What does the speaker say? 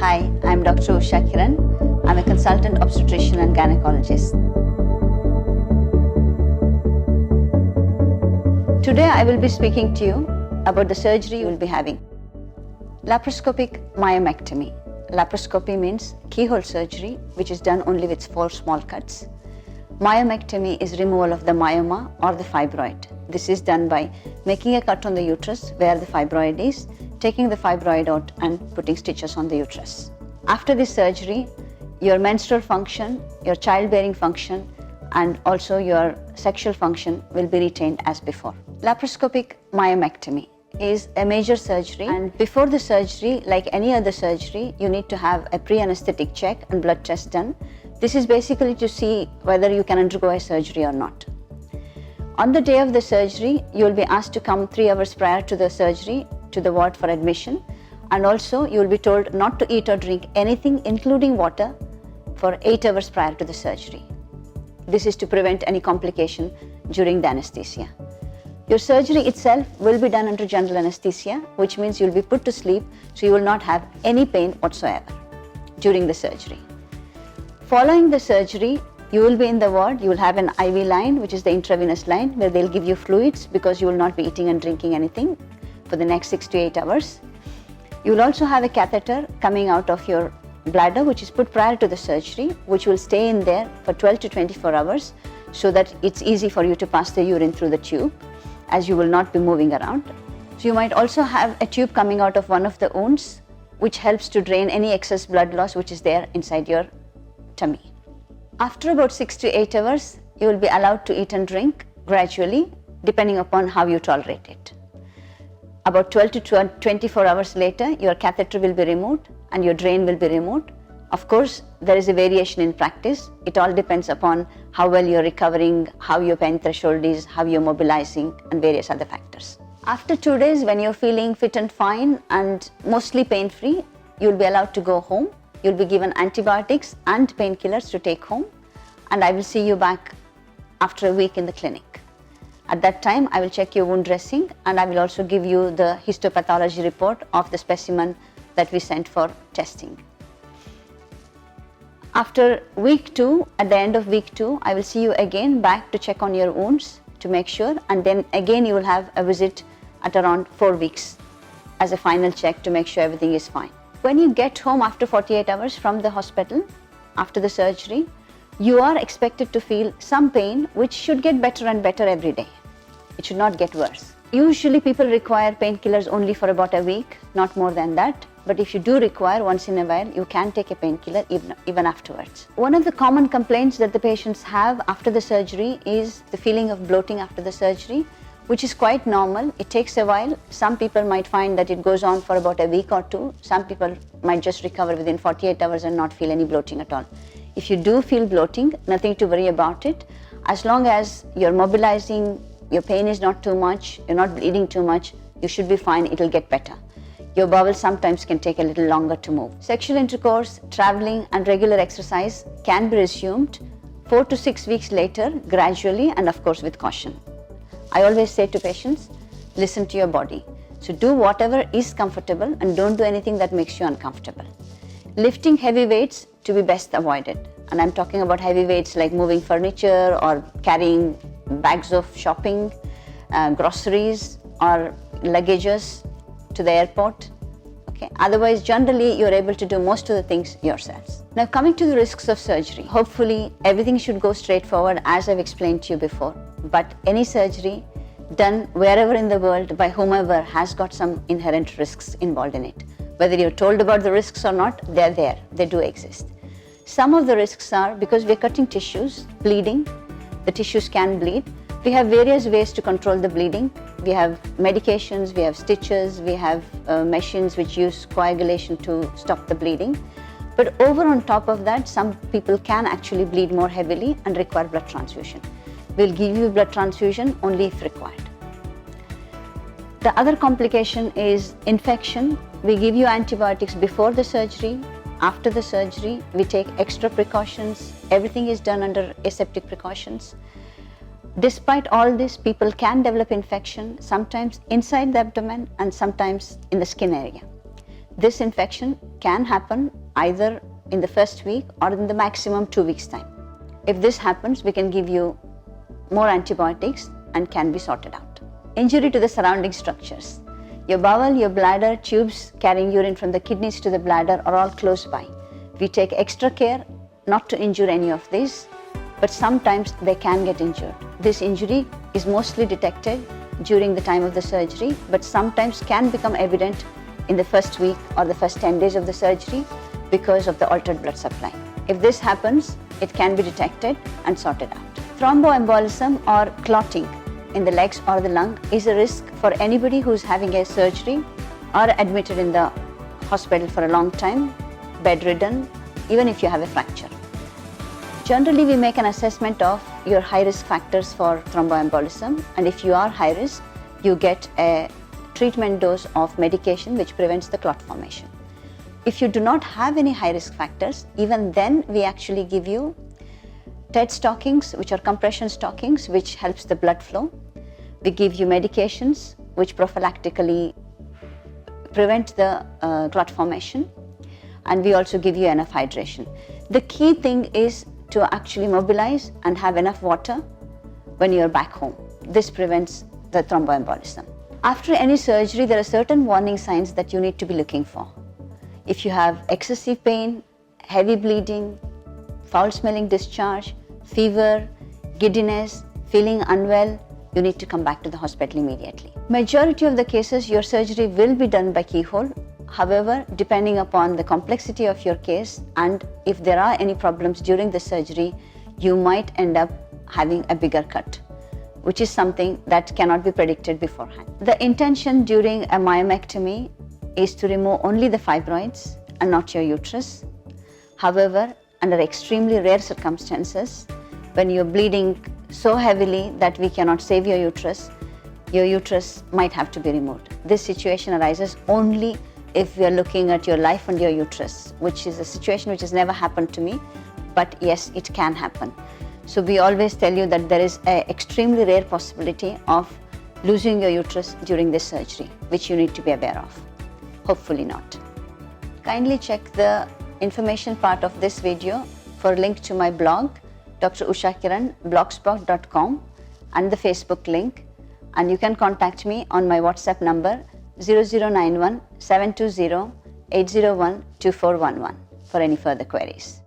Hi, I'm Dr. Usha Kiran. I'm a consultant obstetrician and gynecologist. Today I will be speaking to you about the surgery you will be having. Laparoscopic myomectomy. Laparoscopy means keyhole surgery, which is done only with 4 small cuts. Myomectomy is removal of the myoma or the fibroid. This is done by making a cut on the uterus where the fibroid is, taking the fibroid out and putting stitches on the uterus. After this surgery, your menstrual function, your childbearing function, and also your sexual function will be retained as before. Laparoscopic myomectomy is a major surgery, and before the surgery, like any other surgery, you need to have a pre-anesthetic check and blood test done. This is basically to see whether you can undergo a surgery or not. On the day of the surgery, you will be asked to come 3 hours prior to the surgery to the ward for admission, and also you will be told not to eat or drink anything including water for 8 hours prior to the surgery. This is to prevent any complication during the anesthesia. Your surgery itself will be done under general anesthesia, which means you will be put to sleep, so you will not have any pain whatsoever during the surgery. Following the surgery, you will be in the ward. You will have an IV line, which is the intravenous line, where they'll give you fluids because you will not be eating and drinking anything for the next 6 to 8 hours. You will also have a catheter coming out of your bladder, which is put prior to the surgery, which will stay in there for 12 to 24 hours so that it's easy for you to pass the urine through the tube, as you will not be moving around. So you might also have a tube coming out of one of the wounds, which helps to drain any excess blood loss which is there inside your tummy. After about 6 to 8 hours, you will be allowed to eat and drink gradually, depending upon how you tolerate it. About 12 to 24 hours later, your catheter will be removed and your drain will be removed. Of course, there is a variation in practice. It all depends upon how well you're recovering, how your pain threshold is, how you're mobilizing, and various other factors. After 2 days, when you're feeling fit and fine and mostly pain-free, you'll be allowed to go home. You'll be given antibiotics and painkillers to take home, and I will see you back after a week in the clinic. At that time, I will check your wound dressing, and I will also give you the histopathology report of the specimen that we sent for testing. After week 2, at the end of week 2, I will see you again back to check on your wounds to make sure, and then again you will have a visit at around 4 weeks as a final check to make sure everything is fine. When you get home after 48 hours from the hospital, after the surgery, you are expected to feel some pain, which should get better and better every day. It should not get worse. Usually people require painkillers only for about a week, not more than that. But if you do require once in a while, you can take a painkiller even afterwards. One of the common complaints that the patients have after the surgery is the feeling of bloating after the surgery, which is quite normal. It takes a while. Some people might find that it goes on for about a week or 2. Some people might just recover within 48 hours and not feel any bloating at all. If you do feel bloating, nothing to worry about it. As long as you're mobilizing, your pain is not too much, you're not bleeding too much, you should be fine. It'll get better. Your bowel sometimes can take a little longer to move. Sexual intercourse, traveling, and regular exercise can be resumed 4 to 6 weeks later, gradually, and of course with caution. I always say to patients, listen to your body. So do whatever is comfortable and don't do anything that makes you uncomfortable. Lifting heavy weights to be best avoided. And I'm talking about heavy weights like moving furniture or carrying bags of shopping, groceries, or luggages to the airport. Okay. Otherwise, generally, you're able to do most of the things yourselves. Now, coming to the risks of surgery. Hopefully, everything should go straightforward as I've explained to you before. But any surgery done wherever in the world by whomever has got some inherent risks involved in it. Whether you're told about the risks or not, they're there. They do exist. Some of the risks are because we're cutting tissues, bleeding. The tissues can bleed. We have various ways to control the bleeding. We have medications, we have stitches, we have machines which use coagulation to stop the bleeding. But over on top of that, some people can actually bleed more heavily and require blood transfusion. We'll give you blood transfusion only if required. The other complication is infection. We give you antibiotics before the surgery. After the surgery, we take extra precautions. Everything is done under aseptic precautions. Despite all this, people can develop infection, sometimes inside the abdomen and sometimes in the skin area. This infection can happen either in the first week or in the maximum 2 weeks time. If this happens, we can give you more antibiotics and can be sorted out. Injury to the surrounding structures. Your bowel, your bladder, tubes carrying urine from the kidneys to the bladder are all close by. We take extra care not to injure any of these, but sometimes they can get injured. This injury is mostly detected during the time of the surgery, but sometimes can become evident in the first week or the first 10 days of the surgery because of the altered blood supply. If this happens, it can be detected and sorted out. Thromboembolism or clotting in the legs or the lung is a risk for anybody who's having a surgery or admitted in the hospital for a long time, bedridden, even if you have a fracture. Generally, we make an assessment of your high-risk factors for thromboembolism, and if you are high risk, you get a treatment dose of medication which prevents the clot formation. If you do not have any high-risk factors, even then we actually give you TED stockings, which are compression stockings, which helps the blood flow. We give you medications which prophylactically prevent the clot formation, and we also give you enough hydration. The key thing is to actually mobilize and have enough water when you're back home. This prevents the thromboembolism. After any surgery, there are certain warning signs that you need to be looking for. If you have excessive pain, heavy bleeding, foul-smelling discharge, fever, giddiness, feeling unwell, you need to come back to the hospital immediately. Majority of the cases, your surgery will be done by keyhole. However, depending upon the complexity of your case and if there are any problems during the surgery, you might end up having a bigger cut, which is something that cannot be predicted beforehand. The intention during a myomectomy is to remove only the fibroids and not your uterus. However, under extremely rare circumstances, when you're bleeding so heavily that we cannot save your uterus might have to be removed. This situation arises only if we are looking at your life and your uterus, which is a situation which has never happened to me, but yes, it can happen. So we always tell you that there is an extremely rare possibility of losing your uterus during this surgery, which you need to be aware of. Hopefully not. Kindly check the information part of this video for a link to my blog, Dr.Usha Kiran, blogspot.com, and the Facebook link. And you can contact me on my WhatsApp number 0091 720 801 2411 for any further queries.